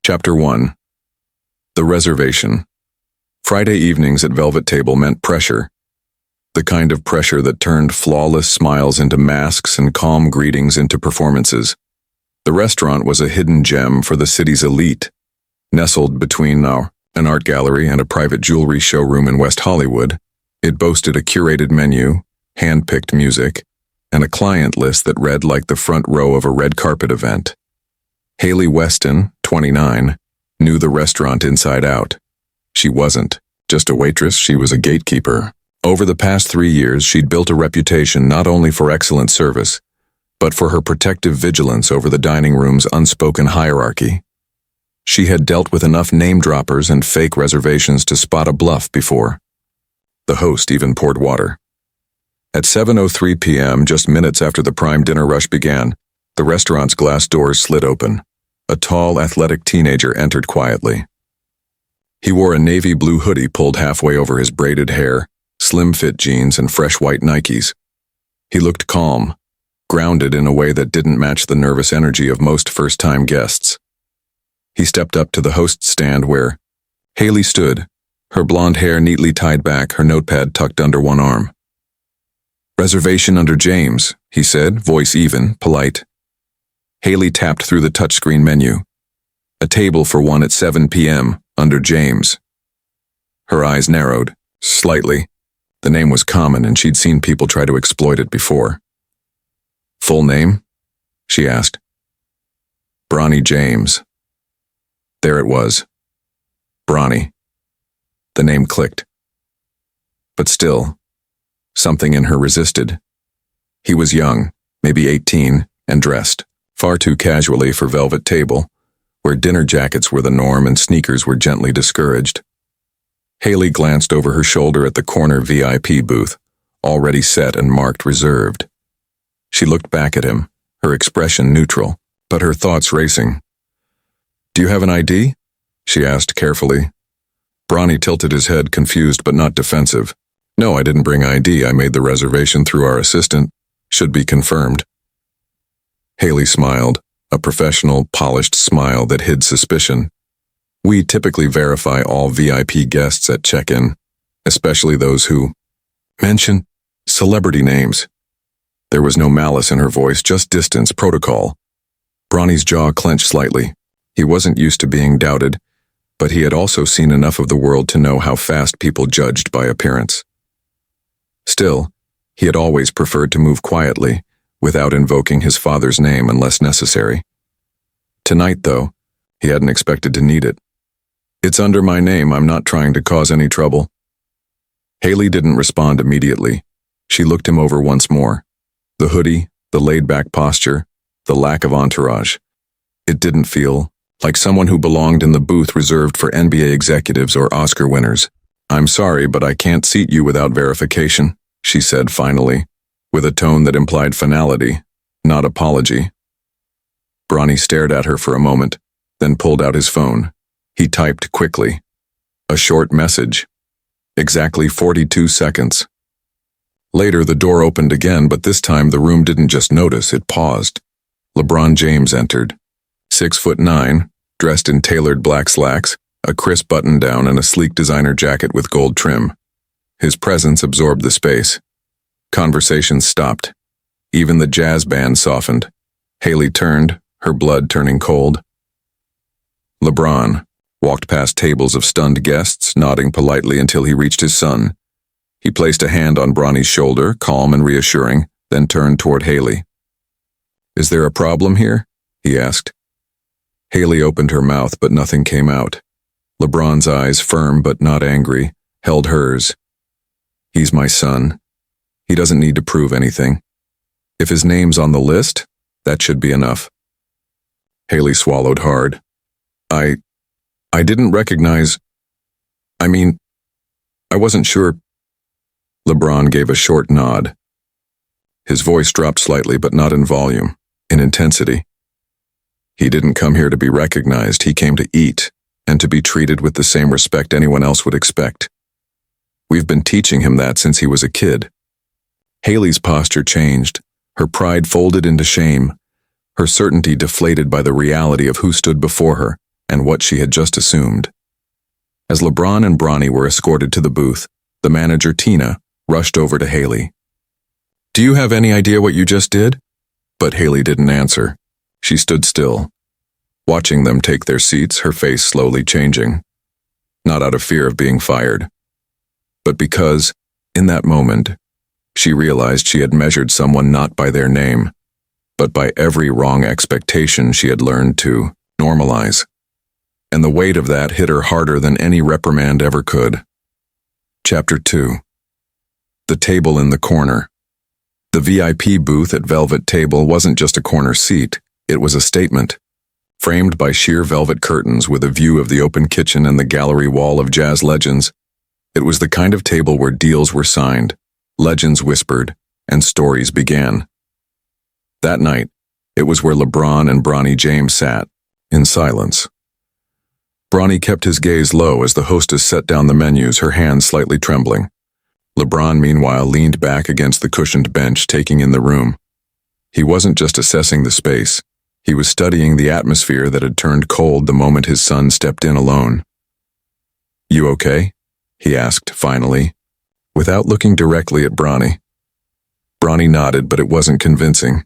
Chapter 1. The Reservation. Friday evenings at Velvet Table meant pressure. The kind of pressure that turned flawless smiles into masks and calm greetings into performances. The restaurant was a hidden gem for the city's elite. Nestled between an art gallery and a private jewelry showroom in West Hollywood, it boasted a curated menu, hand-picked music, and a client list that read like the front row of a red carpet event. Haley Weston, 29, knew the restaurant inside out. She wasn't just a waitress, she was a gatekeeper. Over the past 3 years, she'd built a reputation not only for excellent service, but for her protective vigilance over the dining room's unspoken hierarchy. She had dealt with enough name-droppers and fake reservations to spot a bluff before. The host even poured water. At 7:03 p.m., just minutes after the prime dinner rush began, the restaurant's glass doors slid open. A tall, athletic teenager entered quietly. He wore a navy blue hoodie pulled halfway over his braided hair, slim-fit jeans, and fresh white Nikes. He looked calm, grounded in a way that didn't match the nervous energy of most first-time guests. He stepped up to the host's stand where Haley stood, her blonde hair neatly tied back, her notepad tucked under one arm. "Reservation under James," he said, voice even, polite. Haley tapped through the touchscreen menu. "A table for one at 7 p.m., under James." Her eyes narrowed, slightly. The name was common and she'd seen people try to exploit it before. "Full name?" she asked. "Bronny James." There it was. Bronny. The name clicked. But still, something in her resisted. He was young, maybe 18, and dressed far too casually for Velvet Table, where dinner jackets were the norm and sneakers were gently discouraged. Haley glanced over her shoulder at the corner VIP booth, already set and marked reserved. She looked back at him, her expression neutral, but her thoughts racing. "Do you have an ID?" she asked carefully. Bronny tilted his head, confused but not defensive. "No, I didn't bring ID. I made the reservation through our assistant. Should be confirmed." Haley smiled, a professional, polished smile that hid suspicion. "We typically verify all VIP guests at check-in, especially those who mention celebrity names." There was no malice in her voice, just distance, protocol. Bronny's jaw clenched slightly. He wasn't used to being doubted, but he had also seen enough of the world to know how fast people judged by appearance. Still, he had always preferred to move quietly, without invoking his father's name unless necessary. Tonight, though, he hadn't expected to need it. "It's under my name. I'm not trying to cause any trouble." Haley didn't respond immediately. She looked him over once more. The hoodie, the laid-back posture, the lack of entourage. It didn't feel like someone who belonged in the booth reserved for NBA executives or Oscar winners. "I'm sorry, but I can't seat you without verification," she said finally, with a tone that implied finality, not apology. Bronny stared at her for a moment, then pulled out his phone. He typed quickly. A short message. Exactly 42 seconds. Later, the door opened again, but this time the room didn't just notice, it paused. LeBron James entered. 6'9", dressed in tailored black slacks, a crisp button-down and a sleek designer jacket with gold trim. His presence absorbed the space. Conversation stopped. Even the jazz band softened. Haley turned, her blood turning cold. LeBron walked past tables of stunned guests, nodding politely until he reached his son. He placed a hand on Bronny's shoulder, calm and reassuring, then turned toward Haley. "Is there a problem here?" he asked. Haley opened her mouth, but nothing came out. LeBron's eyes, firm but not angry, held hers. "He's my son. He doesn't need to prove anything. If his name's on the list, that should be enough." Haley swallowed hard. I didn't recognize... I wasn't sure." LeBron gave a short nod. His voice dropped slightly, but not in volume, in intensity. "He didn't come here to be recognized. He came to eat, and to be treated with the same respect anyone else would expect. We've been teaching him that since he was a kid." Haley's posture changed, her pride folded into shame, her certainty deflated by the reality of who stood before her, and what she had just assumed. As LeBron and Bronny were escorted to the booth, the manager, Tina, rushed over to Haley. "Do you have any idea what you just did?" But Haley didn't answer. She stood still, watching them take their seats, her face slowly changing. Not out of fear of being fired, but because, in that moment, she realized she had measured someone not by their name, but by every wrong expectation she had learned to normalize. And the weight of that hit her harder than any reprimand ever could. Chapter 2. The table in the corner. The VIP booth at Velvet Table wasn't just a corner seat, it was a statement. Framed by sheer velvet curtains with a view of the open kitchen and the gallery wall of jazz legends, it was the kind of table where deals were signed, legends whispered, and stories began. That night, it was where LeBron and Bronny James sat, in silence. Bronny kept his gaze low as the hostess set down the menus, her hands slightly trembling. LeBron, meanwhile, leaned back against the cushioned bench, taking in the room. He wasn't just assessing the space. He was studying the atmosphere that had turned cold the moment his son stepped in alone. "You okay?" he asked, finally, without looking directly at Bronny. Bronny nodded, but it wasn't convincing.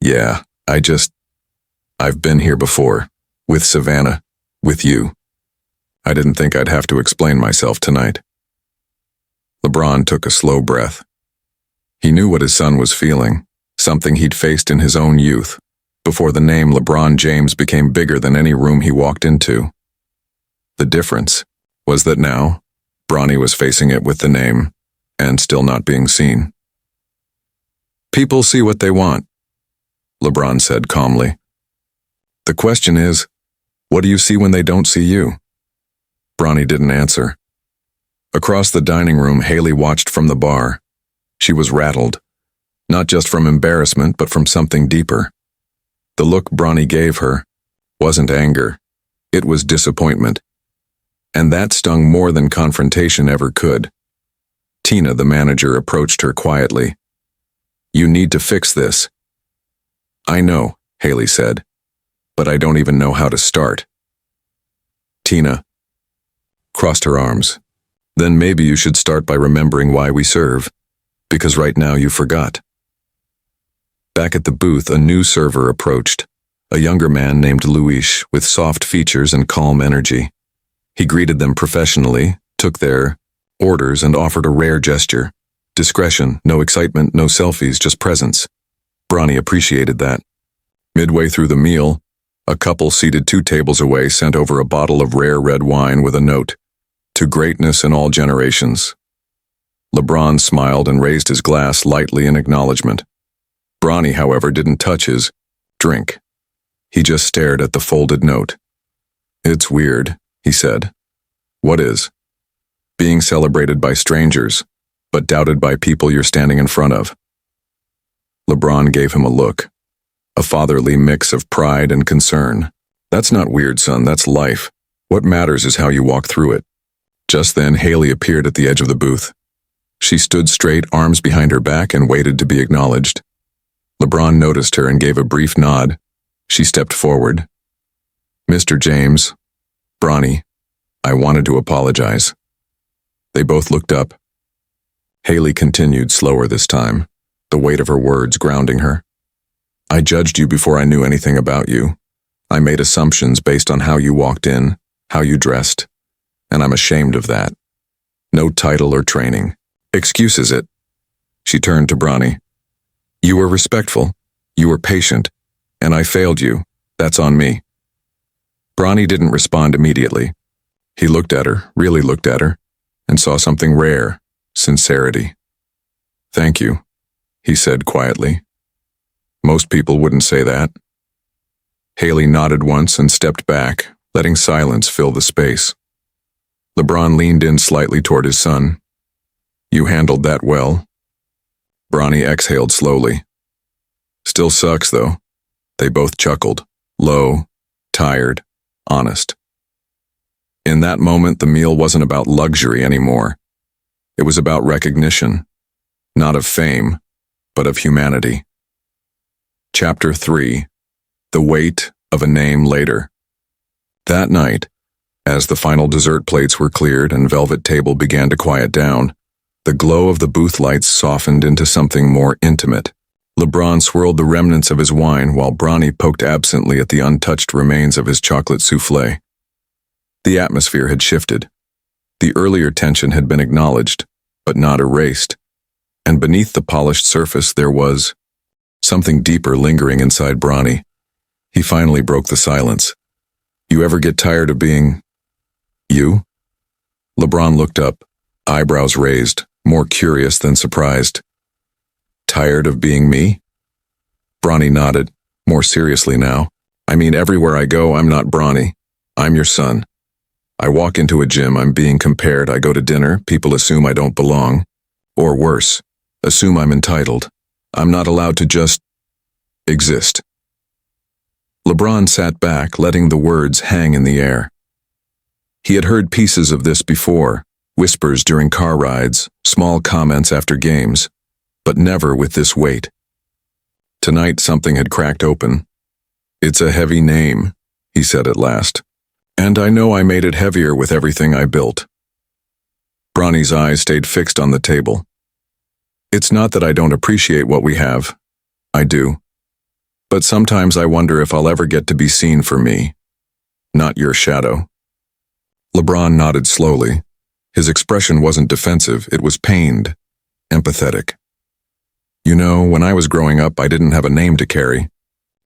"Yeah, I've been here before, with Savannah, with you. I didn't think I'd have to explain myself tonight." LeBron took a slow breath. He knew what his son was feeling, something he'd faced in his own youth, before the name LeBron James became bigger than any room he walked into. The difference was that now, Bronny was facing it with the name, and still not being seen. "People see what they want," LeBron said calmly. "The question is, what do you see when they don't see you?" Bronny didn't answer. Across the dining room, Haley watched from the bar. She was rattled, not just from embarrassment, but from something deeper. The look Bronny gave her wasn't anger, it was disappointment. And that stung more than confrontation ever could. Tina, the manager, approached her quietly. "You need to fix this." "I know," Haley said, "but I don't even know how to start." Tina crossed her arms. "Then maybe you should start by remembering why we serve, because right now you forgot." Back at the booth, a new server approached, a younger man named Luis with soft features and calm energy. He greeted them professionally, took their orders, and offered a rare gesture. Discretion, no excitement, no selfies, just presence. Bronny appreciated that. Midway through the meal, a couple seated 2 tables away sent over a bottle of rare red wine with a note, "To greatness in all generations." LeBron smiled and raised his glass lightly in acknowledgement. Bronny, however, didn't touch his drink. He just stared at the folded note. "It's weird," he said. "What is?" "Being celebrated by strangers, but doubted by people you're standing in front of." LeBron gave him a look, a fatherly mix of pride and concern. "That's not weird, son, that's life. What matters is how you walk through it." Just then, Haley appeared at the edge of the booth. She stood straight, arms behind her back, and waited to be acknowledged. LeBron noticed her and gave a brief nod. She stepped forward. "Mr. James, Bronny, I wanted to apologize." They both looked up. Haley continued, slower this time, the weight of her words grounding her. "I judged you before I knew anything about you. I made assumptions based on how you walked in, how you dressed, and I'm ashamed of that. No title or training. Excuses it." She turned to Bronny. "You were respectful, you were patient, and I failed you. That's on me." Bronny didn't respond immediately. He looked at her, really looked at her, and saw something rare, sincerity. "Thank you," he said quietly. "Most people wouldn't say that." Haley nodded once and stepped back, letting silence fill the space. LeBron leaned in slightly toward his son. "You handled that well." Bronny exhaled slowly. "Still sucks, though." They both chuckled, low, tired, honest. In that moment, the meal wasn't about luxury anymore. It was about recognition, not of fame, but of humanity. Chapter 3. The Weight of a Name Later. That night, as the final dessert plates were cleared and Velvet Table began to quiet down, the glow of the booth lights softened into something more intimate. LeBron swirled the remnants of his wine while Bronny poked absently at the untouched remains of his chocolate soufflé. The atmosphere had shifted. The earlier tension had been acknowledged, but not erased, and beneath the polished surface there was something deeper lingering inside Bronny. He finally broke the silence. "You ever get tired of being you?" LeBron looked up, eyebrows raised, more curious than surprised. "Tired of being me?" Bronny nodded, more seriously now. "I mean, everywhere I go, I'm not Bronny. I'm your son. I walk into a gym, I'm being compared. I go to dinner, people assume I don't belong. Or worse, assume I'm entitled. I'm not allowed to just exist." LeBron sat back, letting the words hang in the air. He had heard pieces of this before, whispers during car rides, small comments after games, but never with this weight. Tonight something had cracked open. "It's a heavy name," he said at last. "And I know I made it heavier with everything I built." Bronny's eyes stayed fixed on the table. "It's not that I don't appreciate what we have. I do. But sometimes I wonder if I'll ever get to be seen for me, not your shadow." LeBron nodded slowly. His expression wasn't defensive, it was pained, empathetic. "You know, when I was growing up, I didn't have a name to carry.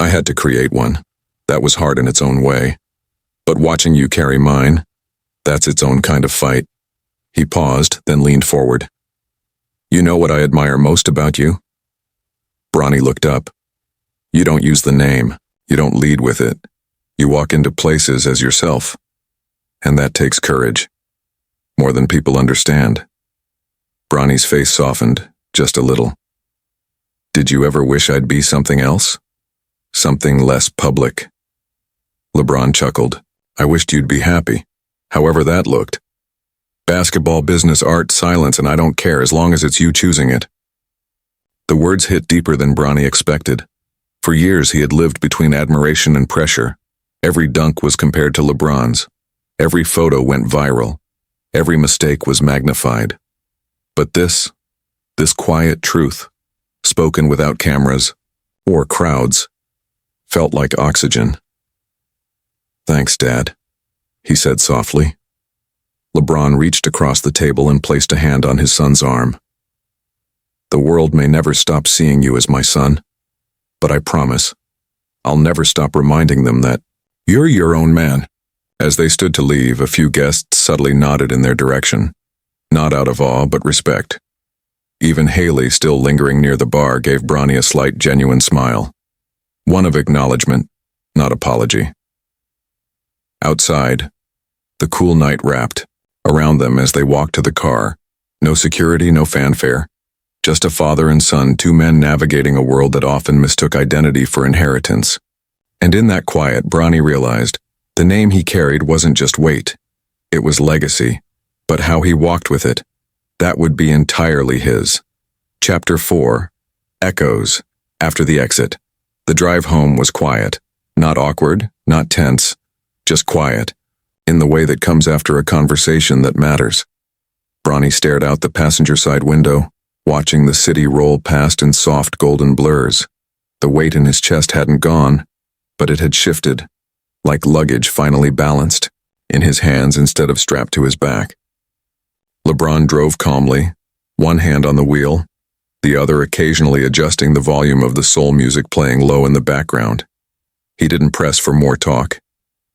I had to create one. That was hard in its own way. But watching you carry mine, that's its own kind of fight." He paused, then leaned forward. "You know what I admire most about you?" Bronny looked up. "You don't use the name. You don't lead with it. You walk into places as yourself. And that takes courage. More than people understand." Bronny's face softened, just a little. "Did you ever wish I'd be something else? Something less public?" LeBron chuckled. "I wished you'd be happy, however that looked. Basketball, business, art, silence, and I don't care as long as it's you choosing it." The words hit deeper than Bronny expected. For years he had lived between admiration and pressure. Every dunk was compared to LeBron's. Every photo went viral. Every mistake was magnified. But this quiet truth, spoken without cameras or crowds, felt like oxygen. "Thanks, Dad," he said softly. LeBron reached across the table and placed a hand on his son's arm. "The world may never stop seeing you as my son, but I promise, I'll never stop reminding them that you're your own man." As they stood to leave, a few guests subtly nodded in their direction, not out of awe but respect. Even Haley, still lingering near the bar, gave Bronny a slight, genuine smile. One of acknowledgement, not apology. Outside, the cool night wrapped around them as they walked to the car. No security, no fanfare. Just a father and son, two men navigating a world that often mistook identity for inheritance. And in that quiet, Bronny realized the name he carried wasn't just weight. It was legacy. But how he walked with it, that would be entirely his. Chapter 4. Echoes. After the exit. The drive home was quiet. Not awkward, not tense. Just quiet. In the way that comes after a conversation that matters. Bronny stared out the passenger side window, watching the city roll past in soft golden blurs. The weight in his chest hadn't gone, but it had shifted, like luggage finally balanced, in his hands instead of strapped to his back. LeBron drove calmly, one hand on the wheel, the other occasionally adjusting the volume of the soul music playing low in the background. He didn't press for more talk.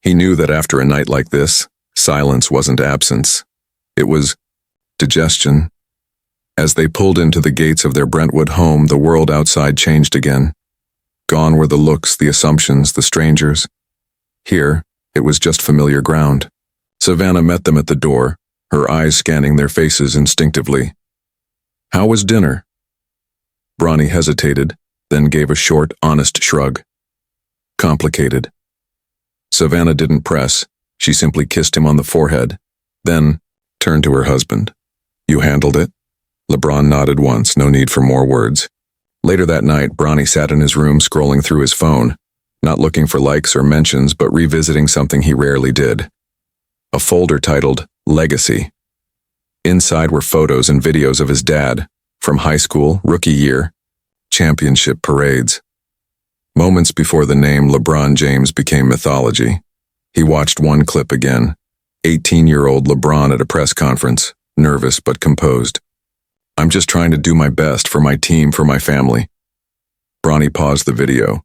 He knew that after a night like this, silence wasn't absence. It was digestion. As they pulled into the gates of their Brentwood home, the world outside changed again. Gone were the looks, the assumptions, the strangers. Here, it was just familiar ground. Savannah met them at the door, her eyes scanning their faces instinctively. "How was dinner?" Bronny hesitated, then gave a short, honest shrug. "Complicated." Savannah didn't press. She simply kissed him on the forehead, then turned to her husband. "You handled it?" LeBron nodded once, no need for more words. Later that night, Bronny sat in his room scrolling through his phone. not looking for likes or mentions, but revisiting something he rarely did. A folder titled Legacy. Inside were photos and videos of his dad, from high school, rookie year, championship parades. Moments before the name LeBron James became mythology, he watched one clip again. 18-year-old LeBron at a press conference, nervous but composed. "I'm just trying to do my best for my team, for my family." Bronny paused the video.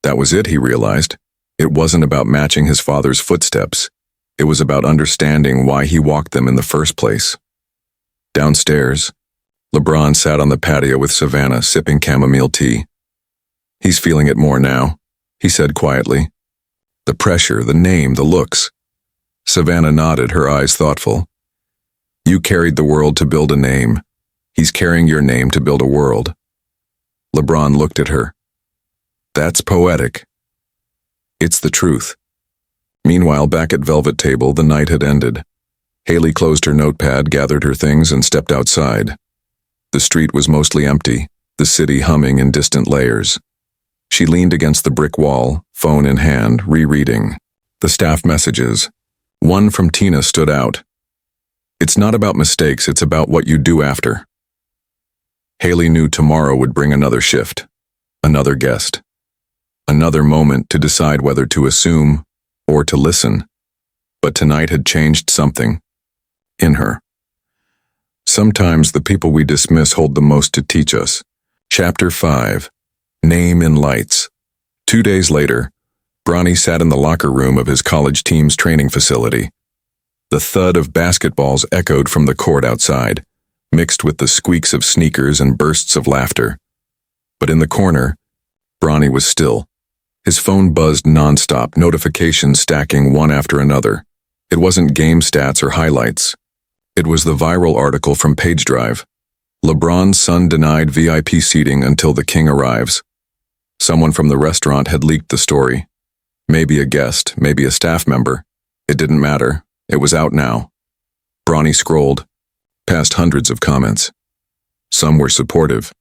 That was it, he realized. It wasn't about matching his father's footsteps. It was about understanding why he walked them in the first place. Downstairs, LeBron sat on the patio with Savannah, sipping chamomile tea. "He's feeling it more now," he said quietly. "The pressure, the name, the looks." Savannah nodded, her eyes thoughtful. "You carried the world to build a name. He's carrying your name to build a world." LeBron looked at her. "That's poetic." "It's the truth." Meanwhile, back at Velvet Table, the night had ended. Haley closed her notepad, gathered her things, and stepped outside. The street was mostly empty, the city humming in distant layers. She leaned against the brick wall, phone in hand, rereading the staff messages. One from Tina stood out. "It's not about mistakes, it's about what you do after." Haley knew tomorrow would bring another shift, another guest, another moment to decide whether to assume or to listen. But tonight had changed something in her. Sometimes the people we dismiss hold the most to teach us. Chapter 5. Name in Lights. 2 days later, Bronny sat in the locker room of his college team's training facility. The thud of basketballs echoed from the court outside, mixed with the squeaks of sneakers and bursts of laughter. But in the corner, Bronny was still. His phone buzzed nonstop, notifications stacking one after another. It wasn't game stats or highlights. It was the viral article from PageDrive. LeBron's son denied VIP seating until the king arrives. Someone from the restaurant had leaked the story. Maybe a guest, maybe a staff member. It didn't matter. It was out now. Bronny scrolled, past hundreds of comments. Some were supportive.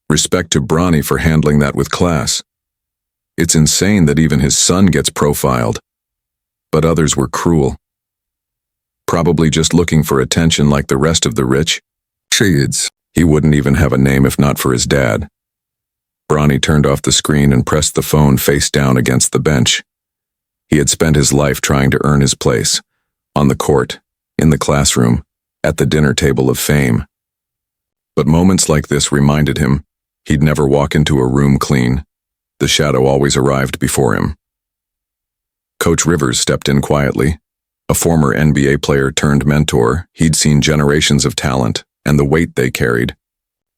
Respect to Bronny for handling that with class. It's insane that even his son gets profiled. But others were cruel. Probably just looking for attention like the rest of the rich. Kids. He wouldn't even have a name if not for his dad. Bronny turned off the screen and pressed the phone face down against the bench. He had spent his life trying to earn his place, on the court, in the classroom, at the dinner table of fame. But moments like this reminded him he'd never walk into a room clean. The shadow always arrived before him. Coach Rivers stepped in quietly. A former NBA player turned mentor, he'd seen generations of talent and the weight they carried.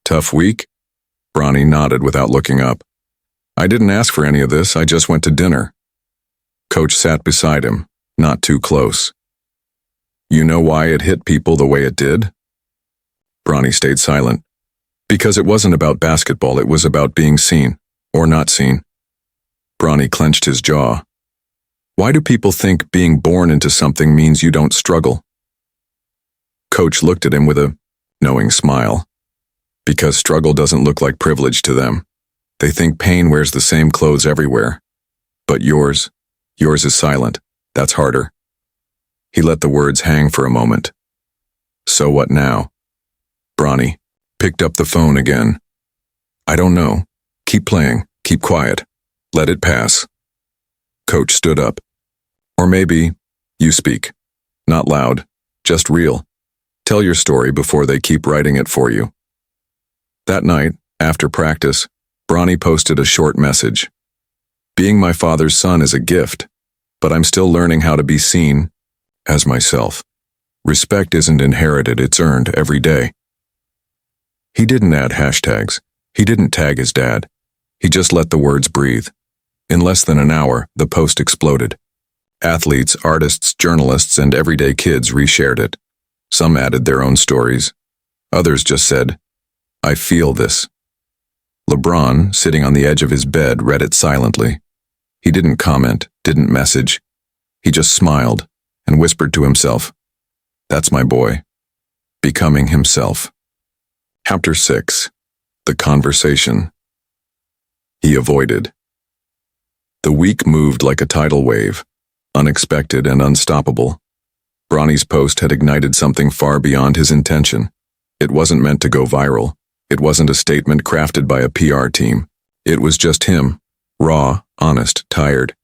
"Tough week?" Bronny nodded without looking up. "I didn't ask for any of this, I just went to dinner." Coach sat beside him, not too close. "You know why it hit people the way it did?" Bronny stayed silent. "Because it wasn't about basketball, it was about being seen, or not seen." Bronny clenched his jaw. "Why do people think being born into something means you don't struggle?" Coach looked at him with a knowing smile. "Because struggle doesn't look like privilege to them. They think pain wears the same clothes everywhere. But yours is silent. That's harder." He let the words hang for a moment. "So what now?" Bronny picked up the phone again. "I don't know. Keep playing. Keep quiet. Let it pass." Coach stood up. "Or maybe you speak. Not loud, just real. Tell your story before they keep writing it for you." That night, after practice, Bronny posted a short message. "Being my father's son is a gift, but I'm still learning how to be seen as myself. Respect isn't inherited, it's earned every day." He didn't add hashtags. He didn't tag his dad. He just let the words breathe. In less than an hour, the post exploded. Athletes, artists, journalists, and everyday kids reshared it. Some added their own stories. Others just said, "I feel this." LeBron, sitting on the edge of his bed, read it silently. He didn't comment, didn't message. He just smiled and whispered to himself, "That's my boy." Becoming himself. Chapter 6. The Conversation. He avoided. The week moved like a tidal wave, unexpected and unstoppable. Bronny's post had ignited something far beyond his intention. It wasn't meant to go viral. It wasn't a statement crafted by a PR team. It was just him, raw, honest, tired.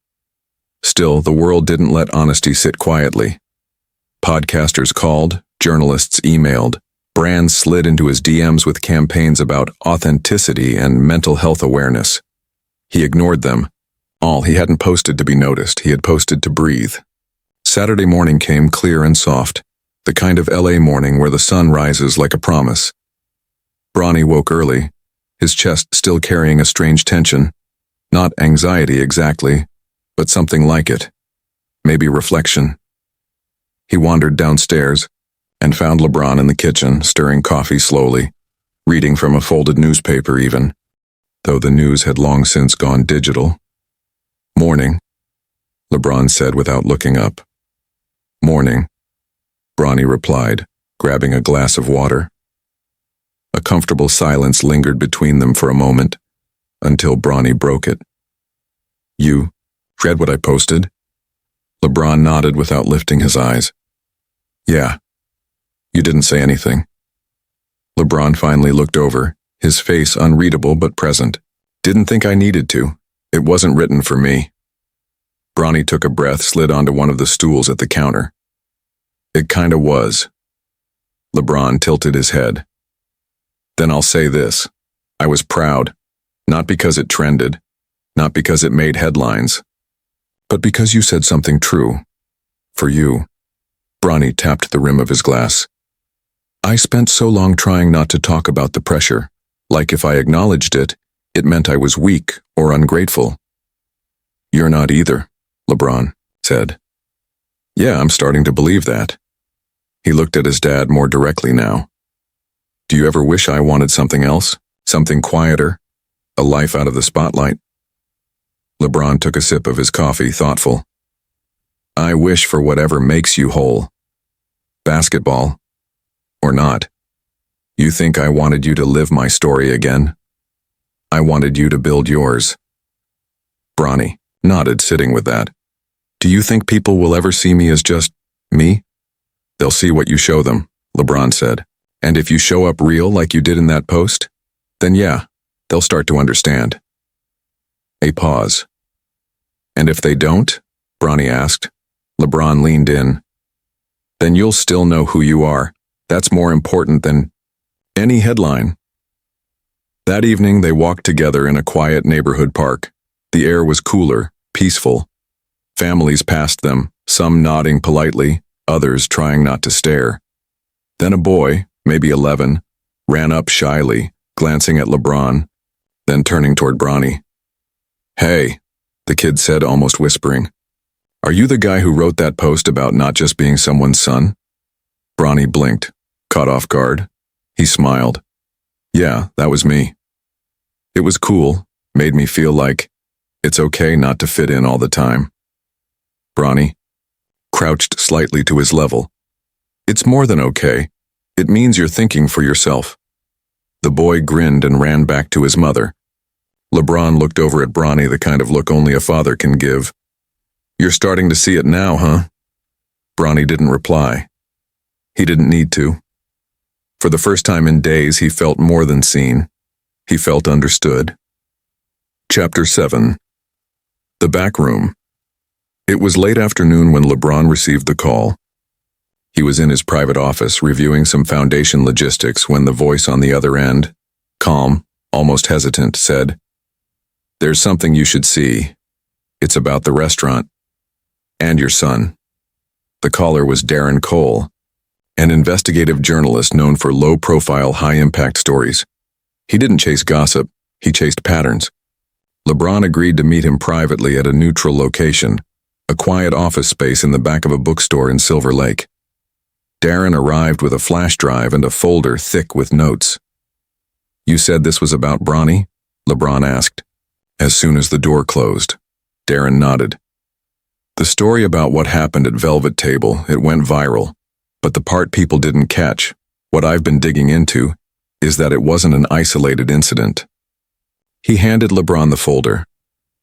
Still, the world didn't let honesty sit quietly. Podcasters called, journalists emailed, brands slid into his DMs with campaigns about authenticity and mental health awareness. He ignored them. He hadn't posted to be noticed, he had posted to breathe. Saturday morning came clear and soft, the kind of LA morning where the sun rises like a promise. Bronny woke early, his chest still carrying a strange tension. Not anxiety exactly, but something like it. Maybe reflection. He wandered downstairs and found LeBron in the kitchen, stirring coffee slowly, reading from a folded newspaper even, though the news had long since gone digital. "Morning," LeBron said without looking up. "Morning," Bronny replied, grabbing a glass of water. A comfortable silence lingered between them for a moment, until Bronny broke it. "You read what I posted?" LeBron nodded without lifting his eyes. "Yeah." "You didn't say anything." LeBron finally looked over, his face unreadable but present. "Didn't think I needed to. It wasn't written for me." Bronny took a breath, slid onto one of the stools at the counter. "It kinda was." LeBron tilted his head. "Then I'll say this. I was proud. Not because it trended, not because it made headlines, but because you said something true. For you." Bronny tapped the rim of his glass. "I spent so long trying not to talk about the pressure, like if I acknowledged it, it meant I was weak or ungrateful." "You're not either," LeBron said. "Yeah, I'm starting to believe that." He looked at his dad more directly now. "Do you ever wish I wanted something else? Something quieter? A life out of the spotlight?" LeBron took a sip of his coffee, thoughtful. "I wish for whatever makes you whole. Basketball. Or not. You think I wanted you to live my story again? I wanted you to build yours." Bronny nodded, sitting with that. "Do you think people will ever see me as just me?" "They'll see what you show them," LeBron said. "And if you show up real like you did in that post, then yeah, they'll start to understand." A pause. "And if they don't?" Bronny asked. LeBron leaned in. "Then you'll still know who you are. That's more important than any headline." That evening they walked together in a quiet neighborhood park. The air was cooler, peaceful. Families passed them, some nodding politely, others trying not to stare. Then a boy, maybe 11, ran up shyly, glancing at LeBron, then turning toward Bronny. "Hey," the kid said, almost whispering. "Are you the guy who wrote that post about not just being someone's son?" Bronny blinked, caught off guard. He smiled. "Yeah, that was me. It was cool, made me feel like it's okay not to fit in all the time." Bronny crouched slightly to his level. "It's more than okay. It means you're thinking for yourself." The boy grinned and ran back to his mother. LeBron looked over at Bronny, the kind of look only a father can give. "You're starting to see it now, huh?" Bronny didn't reply. He didn't need to. For the first time in days, he felt more than seen. He felt understood. Chapter 7. The Back Room. It was late afternoon when LeBron received the call. He was in his private office reviewing some foundation logistics when the voice on the other end, calm, almost hesitant, said, "There's something you should see. It's about the restaurant. And your son." The caller was Darren Cole, an investigative journalist known for low-profile, high-impact stories. He didn't chase gossip, he chased patterns. LeBron agreed to meet him privately at a neutral location, a quiet office space in the back of a bookstore in Silver Lake. Darren arrived with a flash drive and a folder thick with notes. "You said this was about Bronny?" LeBron asked. As soon as the door closed, Darren nodded. "The story about what happened at Velvet Table, it went viral. But the part people didn't catch, what I've been digging into, is that it wasn't an isolated incident." He handed LeBron the folder.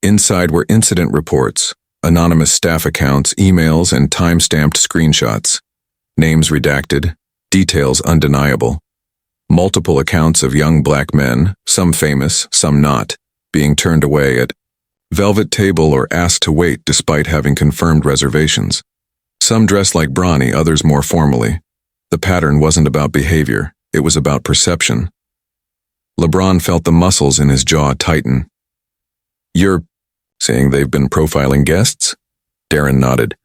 Inside were incident reports, anonymous staff accounts, emails, and time-stamped screenshots. Names redacted, details undeniable. Multiple accounts of young black men, some famous, some not, being turned away at Velvet Table or asked to wait despite having confirmed reservations. Some dressed like Bronny, others more formally. The pattern wasn't about behavior, it was about perception. LeBron felt the muscles in his jaw tighten. "You're saying they've been profiling guests?" Darren nodded.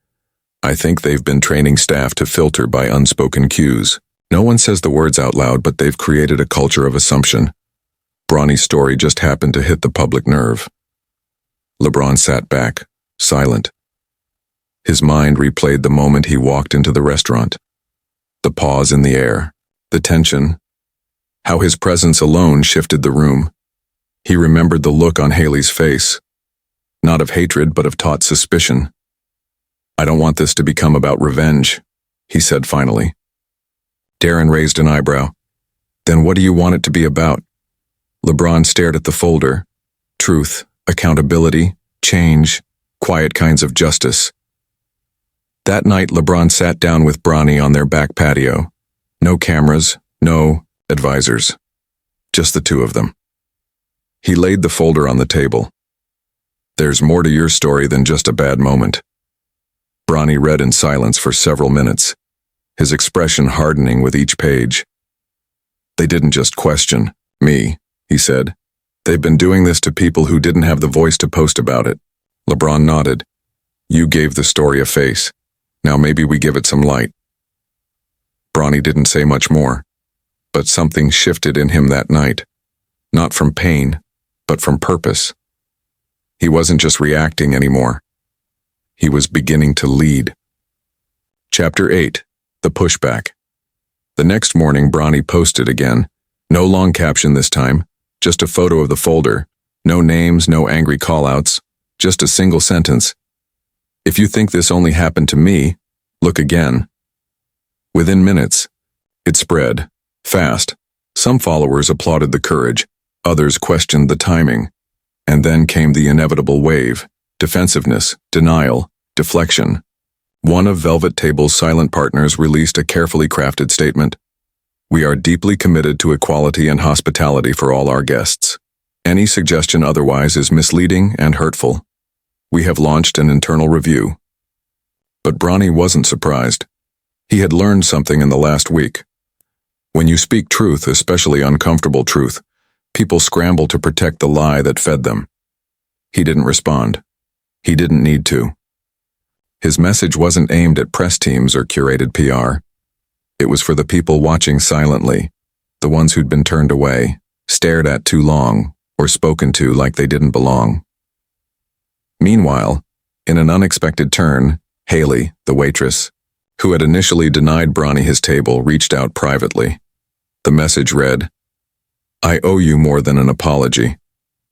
"I think they've been training staff to filter by unspoken cues. No one says the words out loud, but they've created a culture of assumption. Bronny's story just happened to hit the public nerve." LeBron sat back, silent. His mind replayed the moment he walked into the restaurant. The pause in the air, the tension, how his presence alone shifted the room. He remembered the look on Haley's face, not of hatred but of taut suspicion. "I don't want this to become about revenge," he said finally. Darren raised an eyebrow. "Then what do you want it to be about?" LeBron stared at the folder. Truth, accountability, change, quiet kinds of justice. That night, LeBron sat down with Bronny on their back patio. No cameras, no advisors. Just the two of them. He laid the folder on the table. "There's more to your story than just a bad moment." Bronny read in silence for several minutes, his expression hardening with each page. "They didn't just question me," he said. "They've been doing this to people who didn't have the voice to post about it." LeBron nodded. "You gave the story a face. Now maybe we give it some light." Bronny didn't say much more, but something shifted in him that night. Not from pain, but from purpose. He wasn't just reacting anymore. He was beginning to lead. Chapter 8. The Pushback. The next morning, Bronny posted again. No long caption this time, just a photo of the folder. No names, no angry callouts, just a single sentence. "If you think this only happened to me, look again." Within minutes, it spread, fast. Some followers applauded the courage, others questioned the timing. And then came the inevitable wave, defensiveness, denial, deflection. One of Velvet Table's silent partners released a carefully crafted statement. "We are deeply committed to equality and hospitality for all our guests. Any suggestion otherwise is misleading and hurtful. We have launched an internal review." But Bronny wasn't surprised. He had learned something in the last week. When you speak truth, especially uncomfortable truth, people scramble to protect the lie that fed them. He didn't respond. He didn't need to. His message wasn't aimed at press teams or curated PR. It was for the people watching silently, the ones who'd been turned away, stared at too long, or spoken to like they didn't belong. Meanwhile, in an unexpected turn, Haley, the waitress, who had initially denied Bronny his table, reached out privately. The message read, "I owe you more than an apology.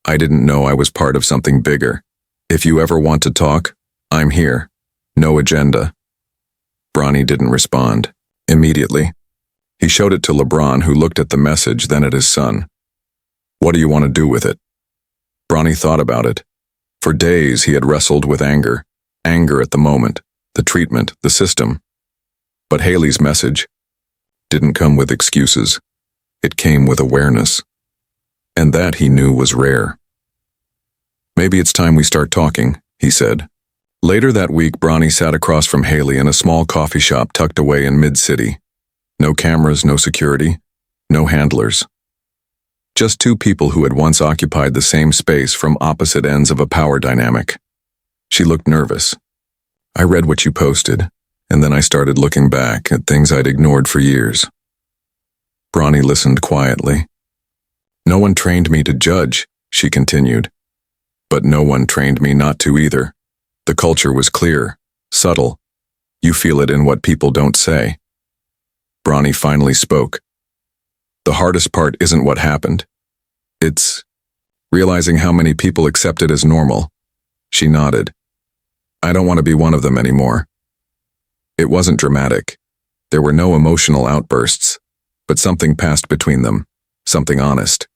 I didn't know I was part of something bigger. If you ever want to talk, I'm here. No agenda." Bronny didn't respond. Immediately, he showed it to LeBron, who looked at the message, then at his son. "What do you want to do with it?" Bronny thought about it. For days he had wrestled with anger at the moment, the treatment, the system. But Haley's message didn't come with excuses. It came with awareness. And that, he knew, was rare. "Maybe it's time we start talking," he said. Later that week, Bronny sat across from Haley in a small coffee shop tucked away in mid-city. No cameras, no security, no handlers. Just two people who had once occupied the same space from opposite ends of a power dynamic. She looked nervous. "I read what you posted, and then I started looking back at things I'd ignored for years." Bronny listened quietly. "No one trained me to judge," she continued. "But no one trained me not to either. The culture was clear, subtle. You feel it in what people don't say." Bronny finally spoke. "The hardest part isn't what happened. It's realizing how many people accept it as normal." She nodded. "I don't want to be one of them anymore." It wasn't dramatic. There were no emotional outbursts, but something passed between them, something honest.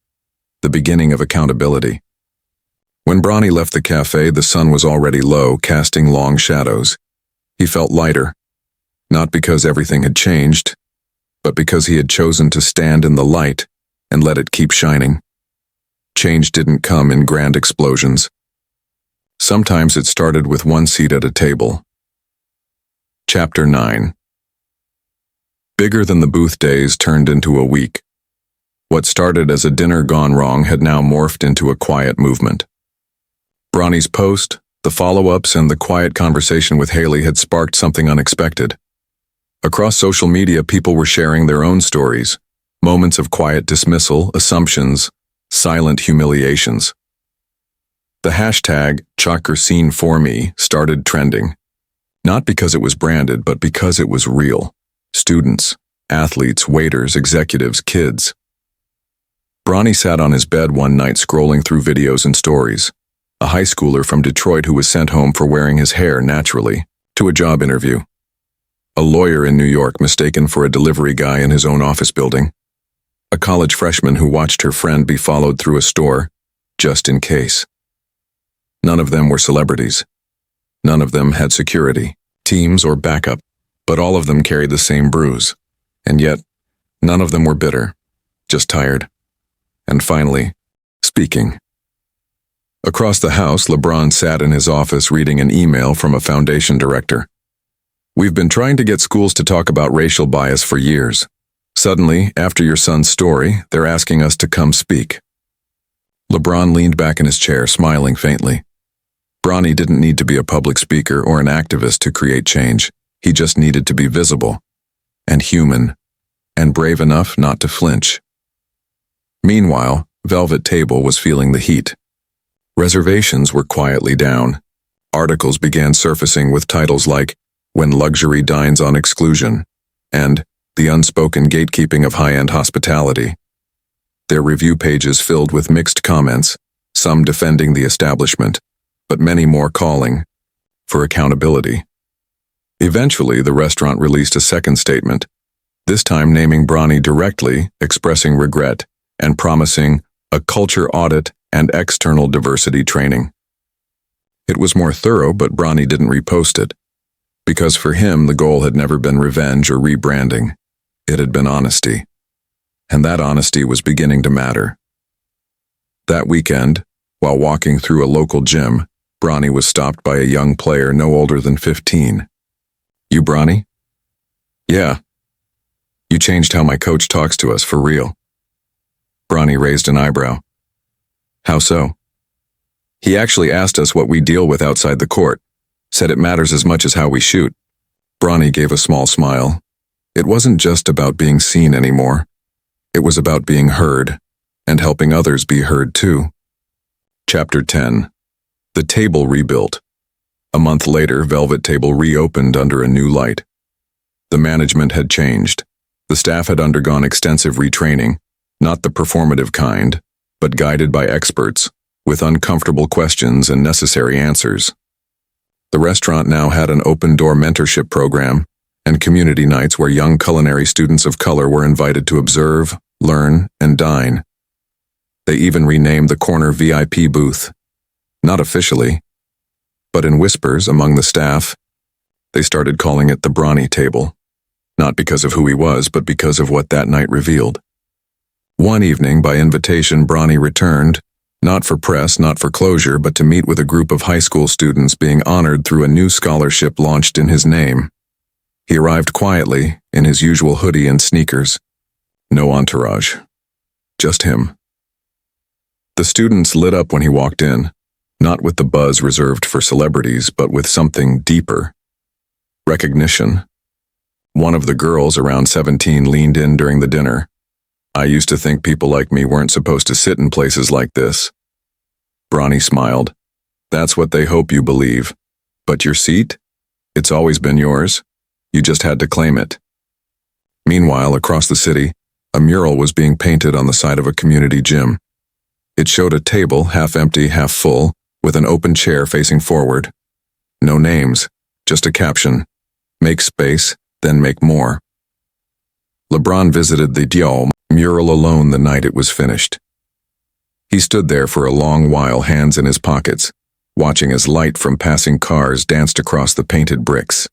The beginning of accountability. When Bronny left the cafe, the sun was already low, casting long shadows. He felt lighter, not because everything had changed, but because he had chosen to stand in the light and let it keep shining. Change didn't come in grand explosions. Sometimes it started with one seat at a table. Chapter 9. Bigger than the booth days turned into a week. What started as a dinner gone wrong had now morphed into a quiet movement. Bronny's post, the follow-ups, and the quiet conversation with Haley had sparked something unexpected. Across social media, people were sharing their own stories, moments of quiet dismissal, assumptions, silent humiliations. The hashtag #ChalkerScene4Me started trending, not because it was branded, but because it was real. Students, athletes, waiters, executives, kids. Bronny sat on his bed one night scrolling through videos and stories. A high schooler from Detroit who was sent home for wearing his hair naturally to a job interview. A lawyer in New York mistaken for a delivery guy in his own office building. A college freshman who watched her friend be followed through a store, just in case. None of them were celebrities. None of them had security, teams, or backup, but all of them carried the same bruise. And yet, none of them were bitter, just tired. And finally, speaking. Across the house, LeBron sat in his office reading an email from a foundation director. "We've been trying to get schools to talk about racial bias for years. Suddenly, after your son's story, they're asking us to come speak." LeBron leaned back in his chair, smiling faintly. Bronny didn't need to be a public speaker or an activist to create change. He just needed to be visible, and human, and brave enough not to flinch. Meanwhile, Velvet Table was feeling the heat. Reservations were quietly down. Articles began surfacing with titles like "When Luxury Dines on Exclusion" and "The Unspoken Gatekeeping of High-End Hospitality." Their review pages filled with mixed comments, some defending the establishment, but many more calling for accountability. Eventually, the restaurant released a second statement, this time naming Bronny directly, expressing regret, and promising a culture audit and external diversity training. It was more thorough, but Bronny didn't repost it, because for him the goal had never been revenge or rebranding. It had been honesty. And that honesty was beginning to matter. That weekend, while walking through a local gym, Bronny was stopped by a young player no older than 15. "You Bronny?" "Yeah. You changed how my coach talks to us, for real." Bronny raised an eyebrow. "How so?" "He actually asked us what we deal with outside the court, said it matters as much as how we shoot." Bronny gave a small smile. It wasn't just about being seen anymore. It was about being heard, and helping others be heard too. Chapter 10. The Table Rebuilt. A month later, Velvet Table reopened under a new light. The management had changed. The staff had undergone extensive retraining, not the performative kind, but guided by experts, with uncomfortable questions and necessary answers. The restaurant now had an open-door mentorship program and community nights where young culinary students of color were invited to observe, learn, and dine. They even renamed the corner VIP booth. Not officially, but in whispers among the staff, they started calling it the Bronny Table. Not because of who he was, but because of what that night revealed. One evening, by invitation, Bronny returned, not for press, not for closure, but to meet with a group of high school students being honored through a new scholarship launched in his name. He arrived quietly, in his usual hoodie and sneakers. No entourage. Just him. The students lit up when he walked in, not with the buzz reserved for celebrities, but with something deeper. Recognition. One of the girls, around 17, leaned in during the dinner. "I used to think people like me weren't supposed to sit in places like this." Bronny smiled. "That's what they hope you believe. But your seat? It's always been yours. You just had to claim it." Meanwhile, across the city, a mural was being painted on the side of a community gym. It showed a table, half empty, half full, with an open chair facing forward. No names, just a caption. "Make space, then make more." LeBron visited the mural alone the night it was finished. He stood there for a long while, hands in his pockets, watching as light from passing cars danced across the painted bricks.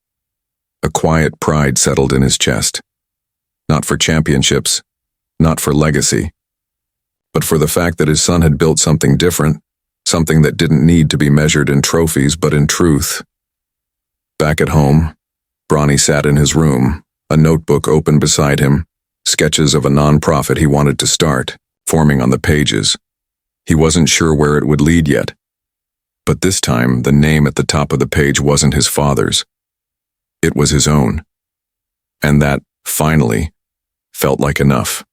A quiet pride settled in his chest. Not for championships, not for legacy, but for the fact that his son had built something different, something that didn't need to be measured in trophies but in truth. Back at home, Bronny sat in his room, a notebook open beside him, sketches of a non-profit he wanted to start, forming on the pages. He wasn't sure where it would lead yet. But this time, the name at the top of the page wasn't his father's. It was his own. And that, finally, felt like enough.